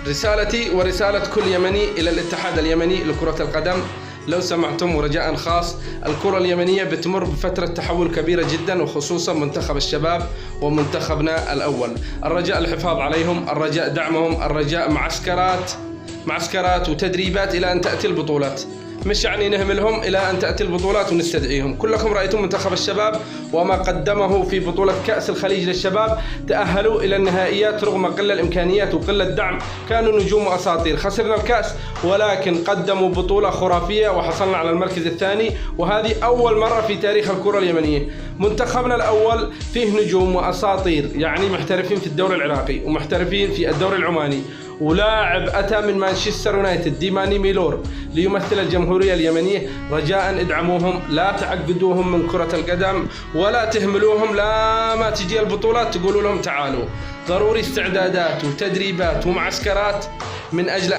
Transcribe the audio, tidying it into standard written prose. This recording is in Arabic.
رسالتي ورسالة كل يمني إلى الاتحاد اليمني لكرة القدم، لو سمعتم ورجاء خاص، الكرة اليمنية بتمر بفترة تحول كبيرة جدا، وخصوصا منتخب الشباب ومنتخبنا الأول. الرجاء الحفاظ عليهم، الرجاء دعمهم، الرجاء معسكرات وتدريبات إلى أن تأتي البطولات، مش يعني نهملهم إلى أن تأتي البطولات ونستدعيهم. كلكم رأيتم منتخب الشباب وما قدمه في بطولة كأس الخليج للشباب، تأهلوا إلى النهائيات رغم قلة الإمكانيات وقلة الدعم، كانوا نجوم وأساطير. خسرنا الكأس ولكن قدموا بطولة خرافية وحصلنا على المركز الثاني، وهذه أول مرة في تاريخ الكرة اليمنية. منتخبنا الأول فيه نجوم وأساطير، يعني محترفين في الدوري العراقي ومحترفين في الدوري العماني، ولاعب أتى من مانشستر يونايتد ديماني ميلور ليمثل الجمهورية اليمنية. رجاء ادعموهم، لا تعقدوهم من كرة القدم ولا تهملوهم، لا ما تجي البطولات تقولوا لهم تعالوا. ضروري استعدادات وتدريبات ومعسكرات من أجل